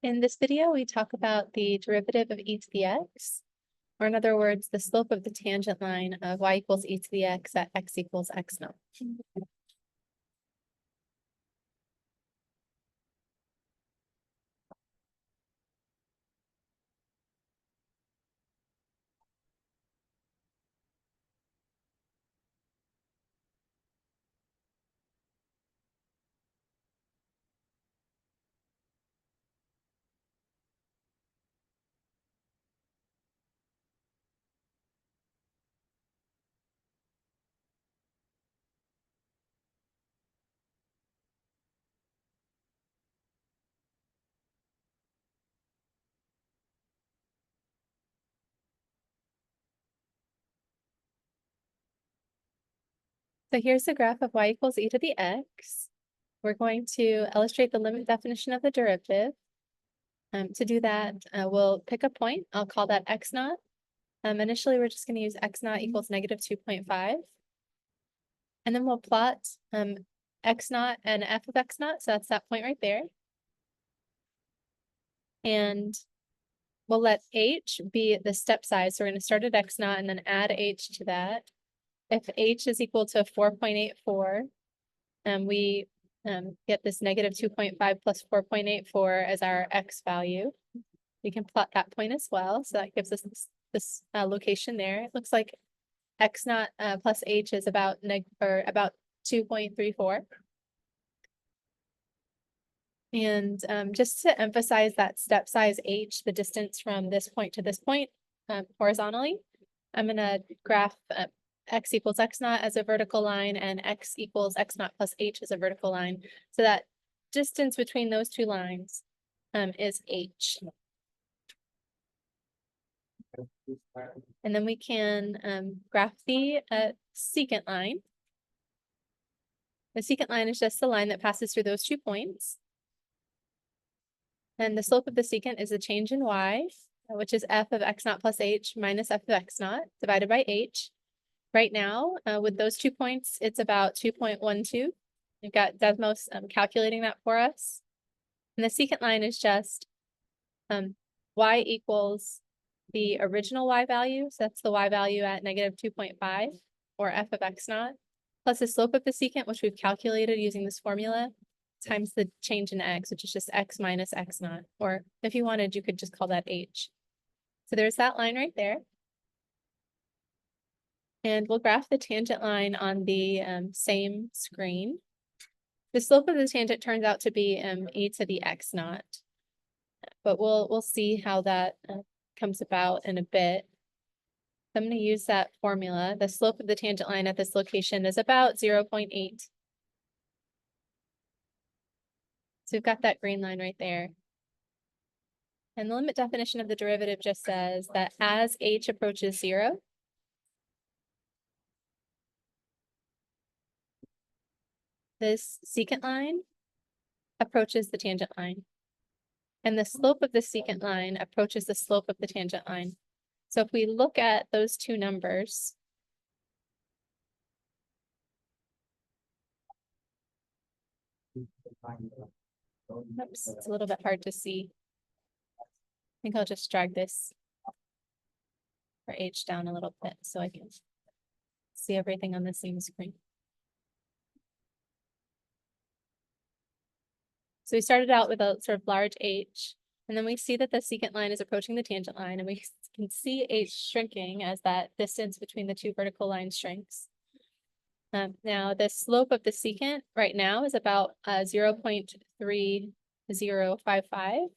In this video, we talk about the derivative of e to the x, or in other words, the slope of the tangent line of y equals e to the x at x equals x naught. So here's the graph of y equals e to the x. We're going to illustrate the limit definition of the derivative. To do that, we'll pick a point. I'll call that x naught. Initially, we're just going to use x naught equals negative 2.5. And then we'll plot x naught and f of x naught. So that's that point right there. And we'll let h be the step size. So we're going to start at x naught and then add h to that. If h is equal to 4.84, we get this negative 2.5 plus 4.84 as our x value. We can plot that point as well. So that gives us this location there. It looks like x naught plus h is about 2.34. And just to emphasize that step size h, the distance from this point to this point horizontally, I'm going to graph x equals x naught as a vertical line and x equals x naught plus h as a vertical line. So that distance between those two lines is h. And then we can graph the secant line. The secant line is just the line that passes through those 2 points. And the slope of the secant is the change in y, which is f of x naught plus h minus f of x naught divided by h. Right now, with those 2 points, it's about 2.12. We've got Desmos calculating that for us. And the secant line is just y equals the original y value. So that's the y value at negative 2.5, or f of x naught, plus the slope of the secant, which we've calculated using this formula, times the change in x, which is just x minus x naught. Or if you wanted, you could just call that h. So there's that line right there. And we'll graph the tangent line on the same screen. The slope of the tangent turns out to be e to the x naught, but we'll see how that comes about in a bit. I'm going to use that formula. The slope of the tangent line at this location is about 0.8. So we've got that green line right there. And the limit definition of the derivative just says that as h approaches 0, this secant line approaches the tangent line. And the slope of the secant line approaches the slope of the tangent line. So if we look at those two numbers, oops, it's a little bit hard to see. I think I'll just drag this for h down a little bit so I can see everything on the same screen. So we started out with a sort of large h, and then we see that the secant line is approaching the tangent line, and we can see h shrinking as that distance between the two vertical lines shrinks. Now, the slope of the secant right now is about 0.3055,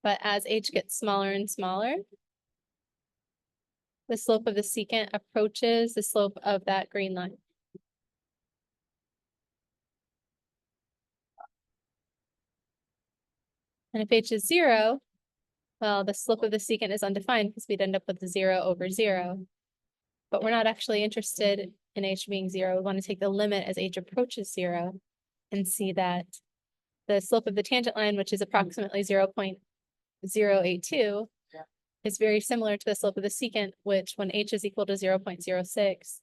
but as h gets smaller and smaller, the slope of the secant approaches the slope of that green line. And if h is 0, well, the slope of the secant is undefined because we'd end up with 0 over 0. But we're not actually interested in h being 0. We want to take the limit as h approaches 0 and see that the slope of the tangent line, which is approximately 0.082, is very similar to the slope of the secant, which when h is equal to 0.06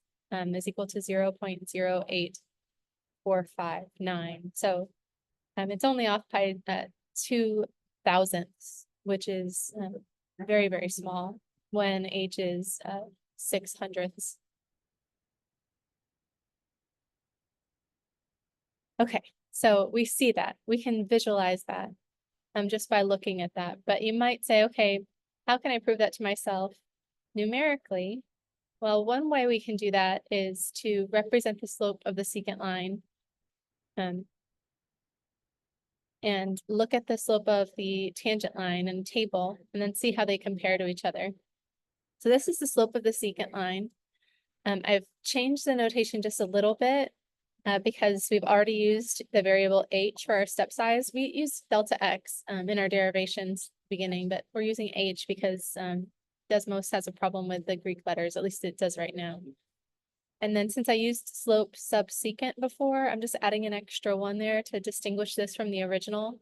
is equal to 0.08459. So it's only off by 2 thousandths, which is very, very small when h is 6/100ths. Okay, so we see that. We can visualize that just by looking at that. But you might say, okay, how can I prove that to myself numerically? Well, one way we can do that is to represent the slope of the secant line and look at the slope of the tangent line in a table and then see how they compare to each other. So this is the slope of the secant line. I've changed the notation just a little bit because we've already used the variable h for our step size. We used delta x in our derivations beginning, but we're using h because Desmos has a problem with the Greek letters, at least it does right now. And then since I used slope subsecant before, I'm just adding an extra one there to distinguish this from the original.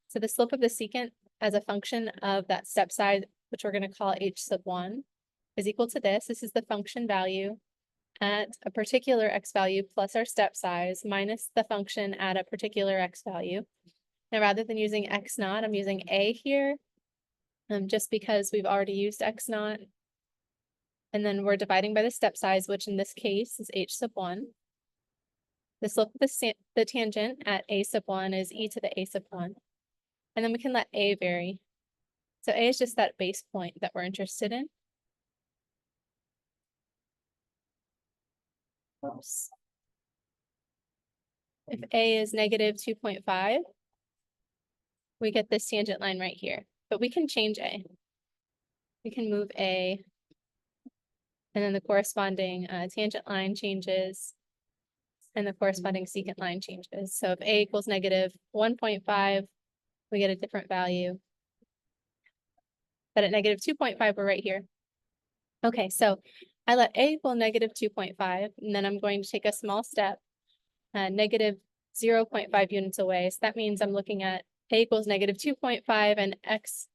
So the slope of the secant as a function of that step size, which we're going to call h1, is equal to this. This is the function value at a particular x value plus our step size minus the function at a particular x value. Now, rather than using x naught, I'm using a here, just because we've already used x naught. And then we're dividing by the step size, which in this case is h1. The slope of the tangent at a1 is e to the a1. And then we can let a vary. So a is just that base point that we're interested in. Oops. If a is negative 2.5, we get this tangent line right here. But we can change a. We can move a, and then the corresponding tangent line changes, and the corresponding secant line changes. So if a equals negative 1.5, we get a different value. But at negative 2.5, we're right here. Okay, so I let a equal negative 2.5, and then I'm going to take a small step, negative 0.5 units away. So that means I'm looking at a equals negative 2.5 and x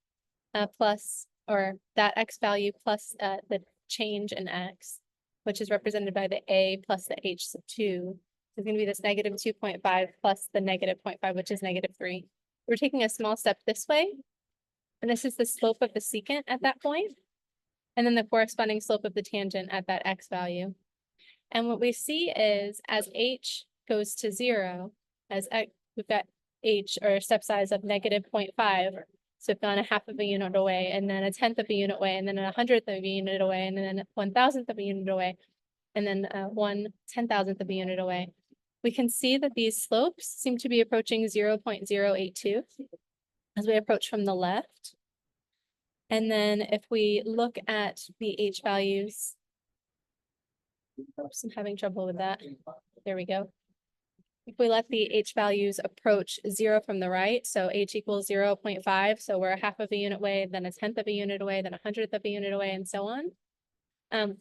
plus, or that x value plus the change in x, which is represented by the a plus the h sub 2. It's going to be this negative 2.5 plus the negative 0.5, which is negative 3. We're taking a small step this way, and this is the slope of the secant at that point, and then the corresponding slope of the tangent at that x value. And what we see is as h goes to 0, as x, we've got h, or step size of negative 0.5, so we've gone a half of a unit away, and then a tenth of a unit away, and then a hundredth of a unit away, and then 1,000th of a unit away, and then 1/10,000th of a unit away. We can see that these slopes seem to be approaching 0.082 as we approach from the left. And then if we look at the h values, oops, I'm having trouble with that. There we go. If we let the h values approach 0 from the right, so h equals 0.5, so we're a half of a unit away, then a tenth of a unit away, then a hundredth of a unit away, and so on.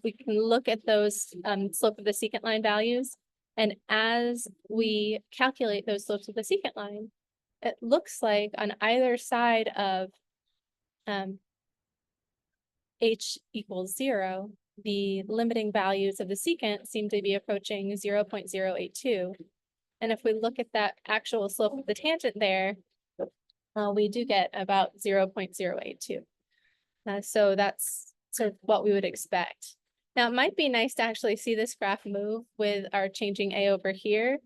We can look at those slope of the secant line values, and as we calculate those slopes of the secant line, it looks like on either side of h equals 0, the limiting values of the secant seem to be approaching 0.082. And if we look at that actual slope of the tangent there, we do get about 0.082. So that's sort of what we would expect. Now, it might be nice to actually see this graph move with our changing a over here,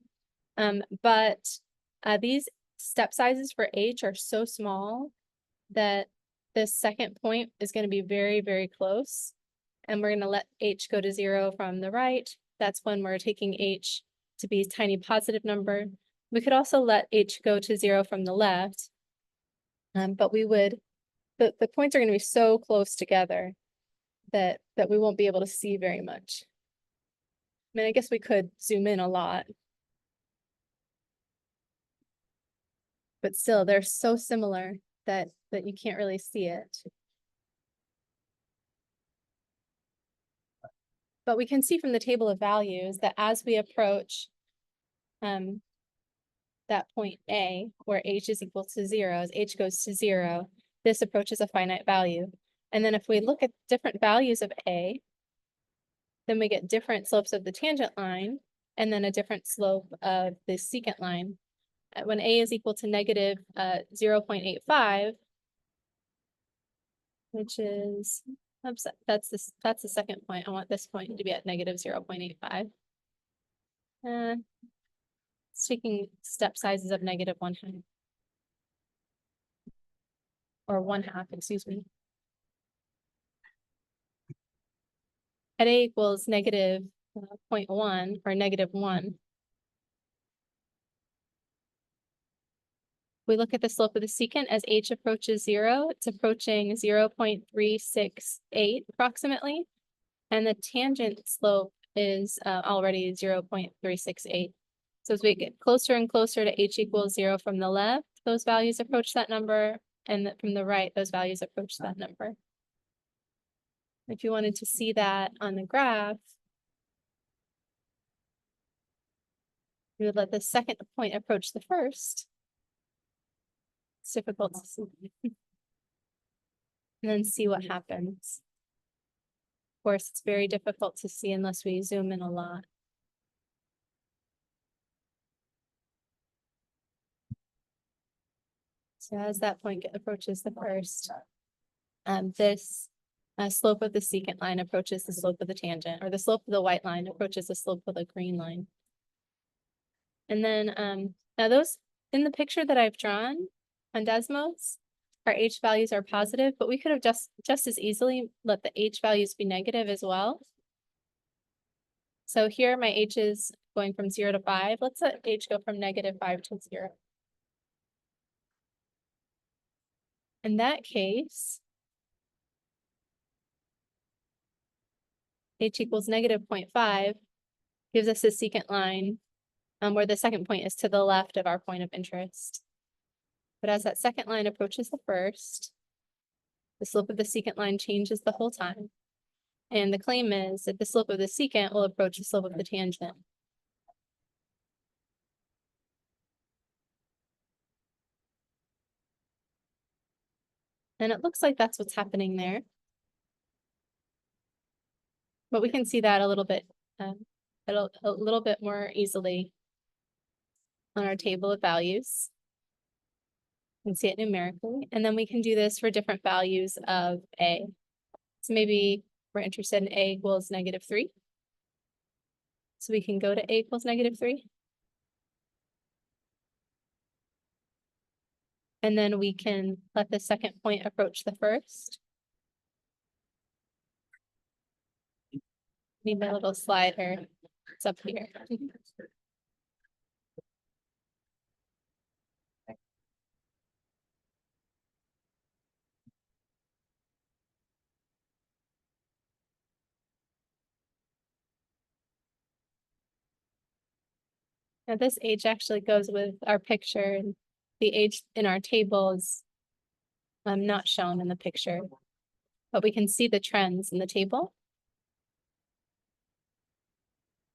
but these step sizes for h are so small that this second point is going to be very, very close. And we're going to let h go to 0 from the right. That's when we're taking h to be a tiny positive number. We could also let h go to 0 from the left, but we would, the points are going to be so close together that we won't be able to see very much. I mean, I guess we could zoom in a lot, but still they're so similar that you can't really see it. But we can see from the table of values that as we approach that point A, where h is equal to 0, as h goes to 0, this approaches a finite value. And then if we look at different values of a, then we get different slopes of the tangent line, and then a different slope of the secant line. When a is equal to negative 0.85, which is, oops, that's the second point. I want this point to be at negative 0.85. It's taking step sizes of negative 1/2. Or 1/2, excuse me. At a equals negative 0.1 or negative 1. We look at the slope of the secant as h approaches 0. It's approaching 0.368 approximately. And the tangent slope is already 0.368. So as we get closer and closer to h equals 0 from the left, those values approach that number. And from the right, those values approach that number. If you wanted to see that on the graph, you would let the second point approach the first. It's difficult to see. And then see what happens. Of course, it's very difficult to see unless we zoom in a lot. So as that point approaches the first, this slope of the secant line approaches the slope of the tangent, or the slope of the white line approaches the slope of the green line. And then now those in the picture that I've drawn on Desmos, our h values are positive, but we could have just as easily let the h values be negative as well. So here my h is going from 0 to 5. Let's let h go from negative 5 to 0. In that case, h equals negative 0.5 gives us a secant line where the second point is to the left of our point of interest. But as that second line approaches the first, the slope of the secant line changes the whole time. And the claim is that the slope of the secant will approach the slope of the tangent. And it looks like that's what's happening there. But we can see that a little bit more easily on our table of values. You can see it numerically. And then we can do this for different values of a. So maybe we're interested in a equals negative 3. So we can go to a equals negative 3. And then we can let the second point approach the first. Need my little slider. It's up here. Now this age actually goes with our picture, and the age in our table is not shown in the picture, but we can see the trends in the table.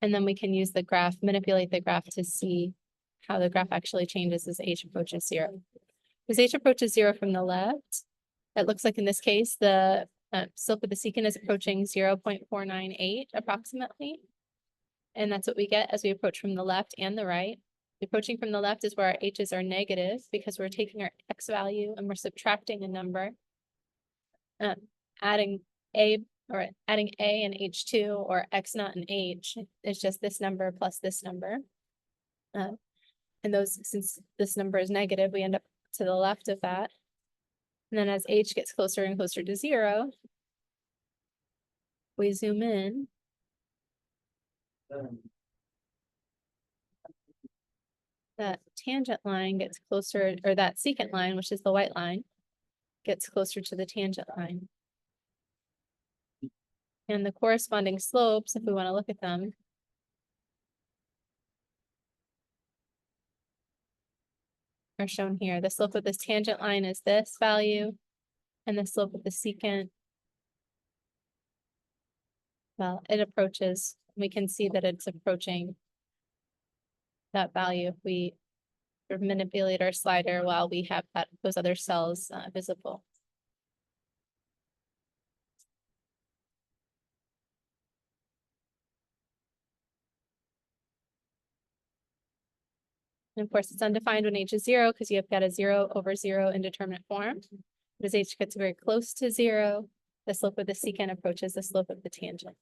And then we can use the graph, manipulate the graph to see how the graph actually changes as h approaches 0. As h approaches 0 from the left, it looks like in this case, the slope of the secant is approaching 0.498 approximately. And that's what we get as we approach from the left and the right. Approaching from the left is where our h's are negative because we're taking our x value and we're subtracting a number. Adding a and h2 or x naught and h is just this number plus this number. And those, since this number is negative, we end up to the left of that. And then as h gets closer and closer to 0, we zoom in. That tangent line gets closer, or that secant line, which is the white line, gets closer to the tangent line. And the corresponding slopes, if we want to look at them, are shown here. The slope of this tangent line is this value, and the slope of the secant, well, it approaches, we can see that it's approaching that value if we sort of manipulate our slider while we have those other cells visible. And of course, it's undefined when h is 0 because you've got a 0 over 0 indeterminate form. As h gets very close to 0, the slope of the secant approaches the slope of the tangent.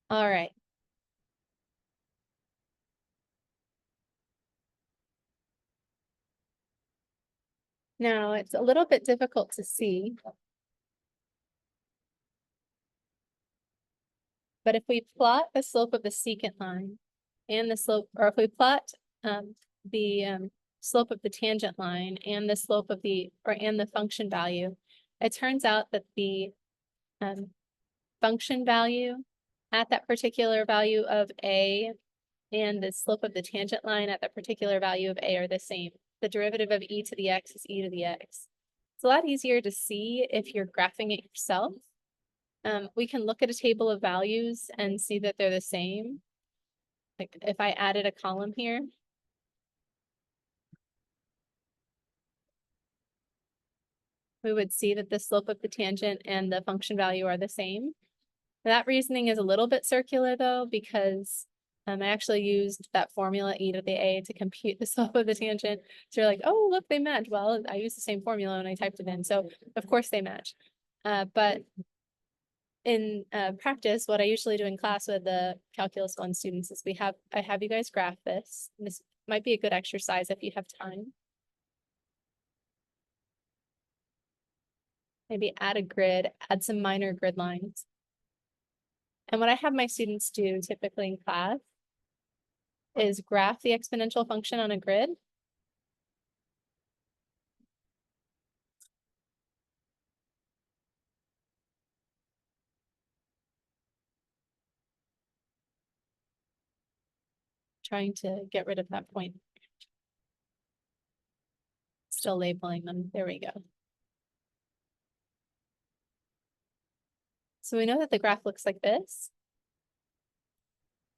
All right. Now it's a little bit difficult to see, but if we plot the slope of the secant line and the slope, or if we plot the slope of the tangent line and the slope of and the function value, it turns out that the function value at that particular value of a and the slope of the tangent line at that particular value of a are the same. The derivative of e to the x is e to the x. It's a lot easier to see if you're graphing it yourself. We can look at a table of values and see that they're the same. Like if I added a column here, we would see that the slope of the tangent and the function value are the same. That reasoning is a little bit circular though, because I actually used that formula e to the a to compute the slope of the tangent. So you're like, oh, look, they match. Well, I used the same formula when I typed it in. So of course they match. But in practice, what I usually do in class with the Calculus 1 students is I have you guys graph this. This might be a good exercise if you have time. Maybe add a grid, add some minor grid lines. And what I have my students do typically in class is graph the exponential function on a grid. Trying to get rid of that point. Still labeling them. There we go. So we know that the graph looks like this.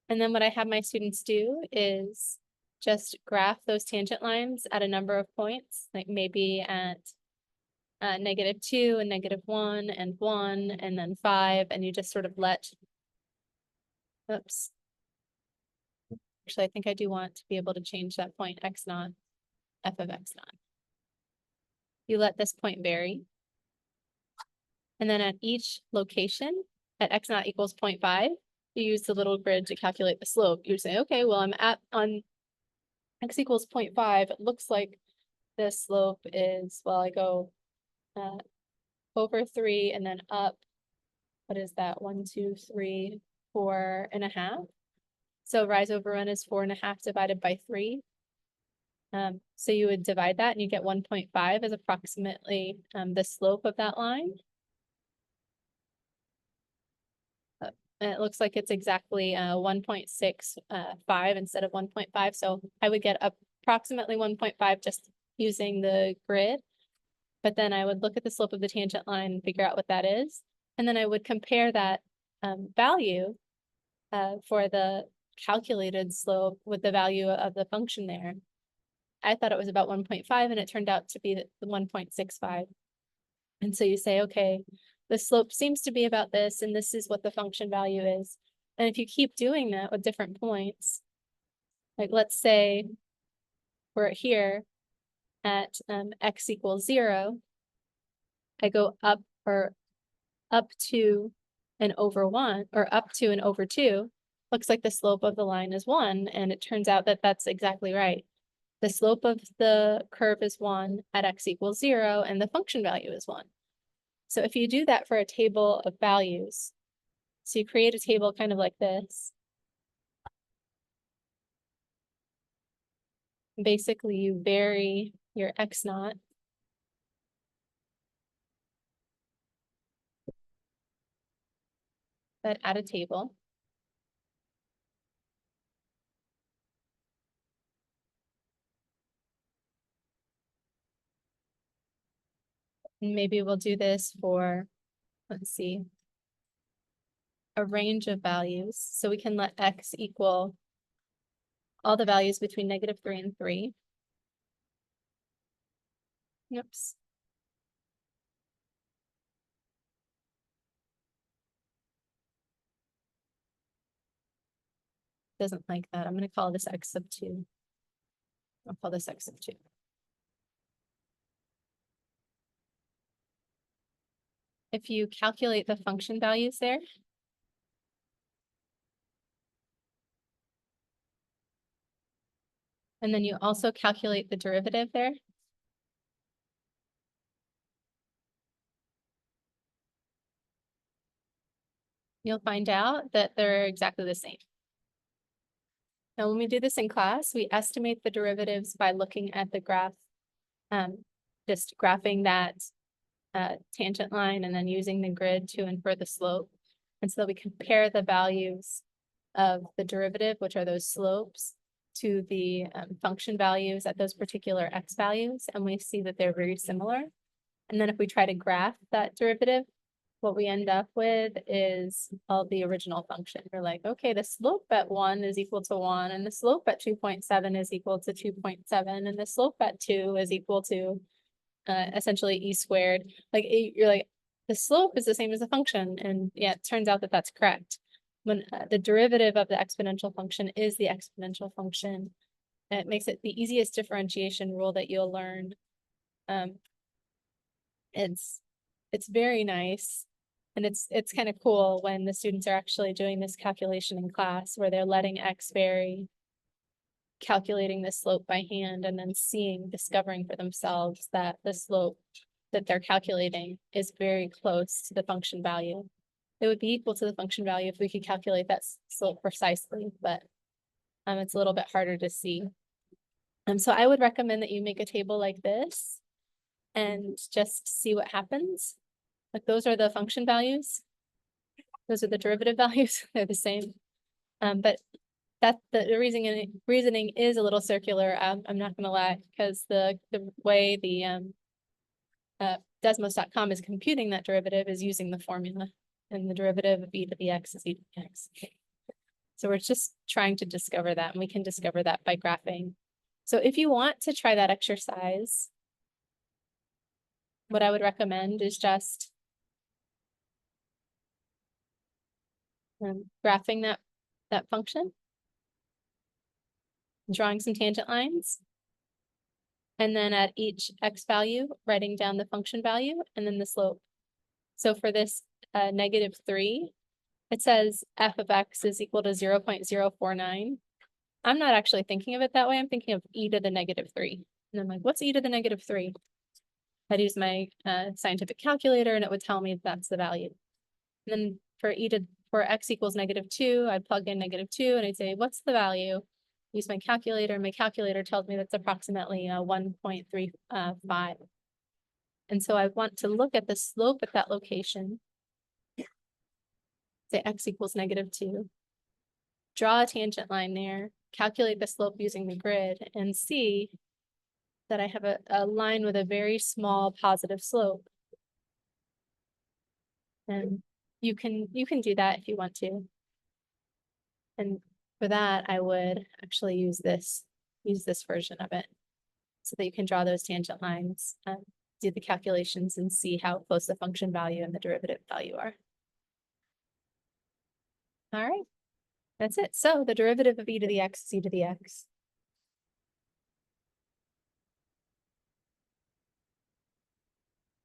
And then what I have my students do is just graph those tangent lines at a number of points, like maybe at -2 and -1 and 1 and then 5, and you just sort of oops. Actually, I think I do want to be able to change that point x naught, f of x naught. You let this point vary. And then at each location, at x naught equals 0.5, you use the little grid to calculate the slope. You say, okay, well, on x equals 0.5, it looks like the slope is, well, I go over 3 and then up, what is that? 1, 2, 3, 4.5. So rise over run is 4.5 divided by 3. So you would divide that and you get 1.5 as approximately the slope of that line. And it looks like it's exactly 1.65 instead of 1.5. So I would get approximately 1.5 just using the grid. But then I would look at the slope of the tangent line and figure out what that is. And then I would compare that value for the calculated slope with the value of the function there. I thought it was about 1.5 and it turned out to be the 1.65. And so you say, okay, the slope seems to be about this, and this is what the function value is. And if you keep doing that with different points, like let's say we're here at x equals 0, I go up to and over 1, or up to and over 2, looks like the slope of the line is 1, and it turns out that that's exactly right. The slope of the curve is 1 at x equals 0, and the function value is 1. So if you do that for a table of values, so you create a table kind of like this. Basically, you vary your x naught. But add a table. And maybe we'll do this for, let's see, a range of values. So we can let x equal all the values between -3 and 3. Oops. Doesn't like that. I'm going to call this x sub 2. I'll call this x sub 2. if you calculate the function values there, and then you also calculate the derivative there, you'll find out that they're exactly the same. Now, when we do this in class, we estimate the derivatives by looking at the graph, just graphing that tangent line and then using the grid to infer the slope. And so that we compare the values of the derivative, which are those slopes, to the function values at those particular x values, and we see that they're very similar. And then if we try to graph that derivative, what we end up with is all the original function. We're like, okay, the slope at 1 is equal to 1, and the slope at 2.7 is equal to 2.7, and the slope at 2 is equal to essentially e squared. Like you're like, the slope is the same as the function, and yeah, it turns out that that's correct. When the derivative of the exponential function is the exponential function, it makes it the easiest differentiation rule that you'll learn. It's very nice. And it's kind of cool when the students are actually doing this calculation in class where they're letting x vary, calculating the slope by hand, and then discovering for themselves that the slope that they're calculating is very close to the function value. It would be equal to the function value if we could calculate that slope precisely, but it's a little bit harder to see. So I would recommend that you make a table like this and just see what happens. Like those are the function values. Those are the derivative values. They're the same. But that the reasoning is a little circular. I'm not gonna lie, because the way the Desmos.com is computing that derivative is using the formula, and the derivative of e to the x is e to the x. So we're just trying to discover that, and we can discover that by graphing. So if you want to try that exercise, what I would recommend is just graphing that function, drawing some tangent lines, and then at each x value, writing down the function value and then the slope. So for this -3, it says f of x is equal to 0.049. I'm not actually thinking of it that way. I'm thinking of e to the -3. And I'm like, what's e to the -3? I'd use my scientific calculator and it would tell me that's the value. And then for x equals -2, I'd plug in -2 and I'd say, what's the value? Use my calculator. My calculator tells me that's approximately 1.35. And so I want to look at the slope at that location. Say x equals -2. Draw a tangent line there, calculate the slope using the grid, and see that I have a line with a very small positive slope. And you can do that if you want to. And for that, I would actually use this version of it so that you can draw those tangent lines, do the calculations, and see how close the function value and the derivative value are. All right, that's it. So the derivative of e to the x is e to the x.